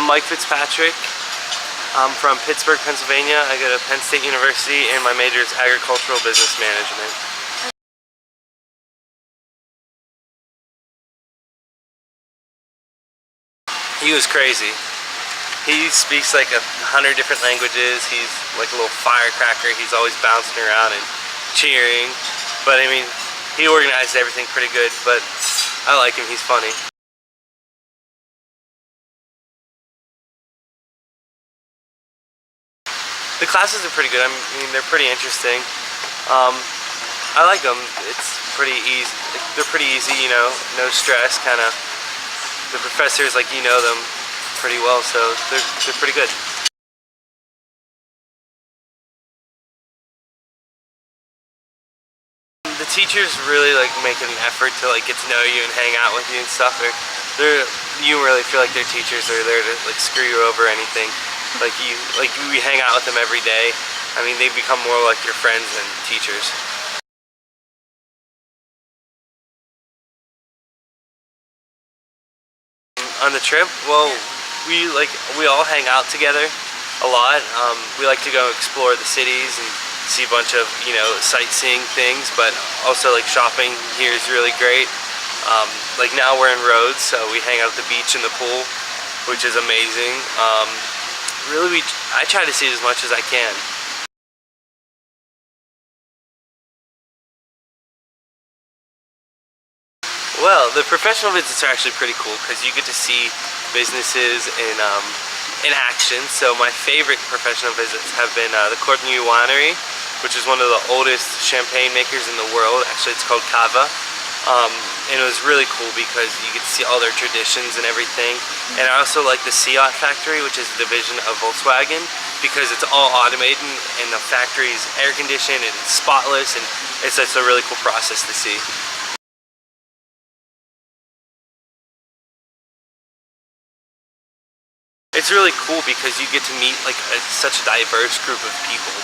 Mike Fitzpatrick. I'm from Pittsburgh, Pennsylvania. I go to Penn State University and my major is agricultural business management. He was crazy. He speaks like 100 different languages. He's like a little firecracker. He's always bouncing around and cheering. But I mean, he organized everything pretty good, but I like him. He's funny. The classes are pretty good. I mean, they're pretty interesting. I like them. It's pretty easy. They're pretty easy, you know, no stress, kind of. The professors, like, you know them pretty well, so they're pretty good. The teachers really like make an effort to like get to know you and hang out with you and stuff. You really feel like their teachers are there to like screw you over or anything. We hang out with them every day. I mean, they become more like your friends than teachers. On the trip, well, we all hang out together a lot. We like to go explore the cities and see a bunch of, you know, sightseeing things, but also like shopping here is really great. Like now we're in Rhodes, so we hang out at the beach and the pool, which is amazing. Really, I try to see as much as I can. Well, the professional visits are actually pretty cool because you get to see businesses in action. So my favorite professional visits have been the Courtney Winery, which is one of the oldest champagne makers in the world. Actually, it's called Cava. And it was really cool because you get to see all their traditions and everything. And I also like the Seat factory, which is a division of Volkswagen, because it's all automated and the factory is air conditioned and it's spotless, and it's a really cool process to see. It's really cool because you get to meet like such a diverse group of people,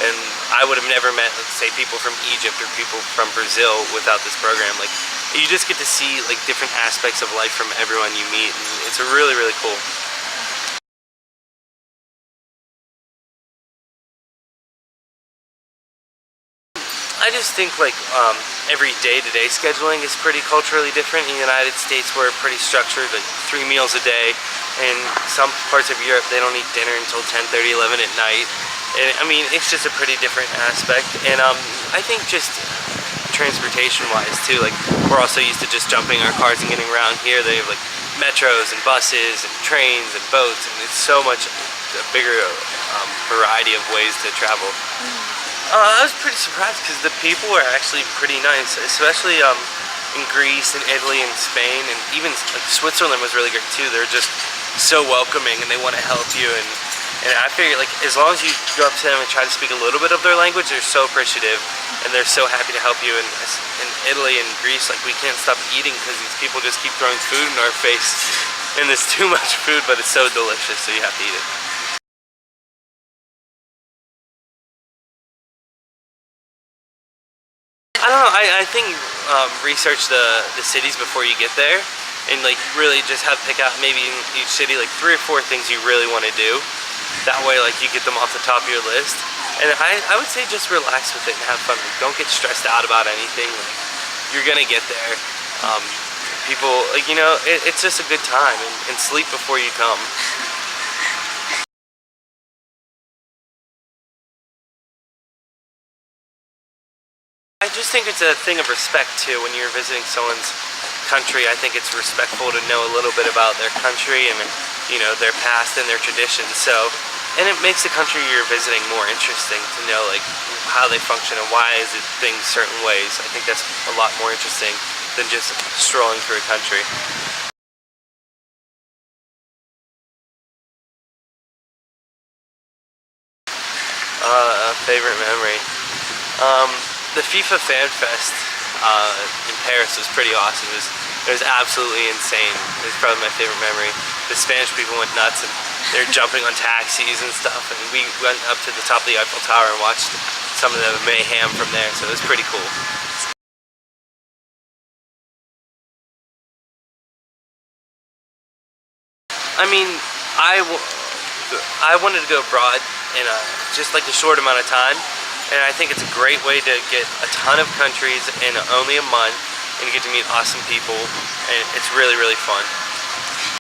and I would have never met, let's say, people from Egypt or people from Brazil without this program. Like, you just get to see like different aspects of life from everyone you meet, and it's really, really cool. I just think like every day-to-day scheduling is pretty culturally different. In the United States, we're pretty structured, like 3 meals a day. In some parts of Europe, they don't eat dinner until 10:30, 11 at night. And I mean, it's just a pretty different aspect. And I think just transportation-wise too, like we're also used to just jumping our cars and getting around. Here they have like metros and buses and trains and boats, and it's so much a bigger variety of ways to travel. I was pretty surprised because the people are actually pretty nice, especially in Greece and Italy and Spain, and even like Switzerland was really great too. They're just so welcoming and they want to help you, and I figure like as long as you go up to them and try to speak a little bit of their language, they're so appreciative and they're so happy to help you. And in Italy and Greece, like we can't stop eating because these people just keep throwing food in our face, and there's too much food, but it's so delicious, so you have to eat it. I don't know, I think research the cities before you get there, and like really just pick out maybe in each city like 3 or 4 things you really want to do. That way like you get them off the top of your list. And I would say just relax with it and have fun. Like, don't get stressed out about anything. Like, you're gonna get there. People, like, you know, it's just a good time, and sleep before you come. I just think it's a thing of respect too. When you're visiting someone's country, I think it's respectful to know a little bit about their country and, you know, their past and their traditions. So, and it makes the country you're visiting more interesting to know like how they function and why is it things certain ways. I think that's a lot more interesting than just strolling through a country. Favorite memory. The FIFA Fan Fest in Paris was pretty awesome. It was absolutely insane. It was probably my favorite memory. The Spanish people went nuts and they're jumping on taxis and stuff, and we went up to the top of the Eiffel Tower and watched some of the mayhem from there, so it was pretty cool. I mean, I wanted to go abroad in just like a short amount of time, and I think it's a great way to get a ton of countries in only a month and get to meet awesome people, and it's really, really fun.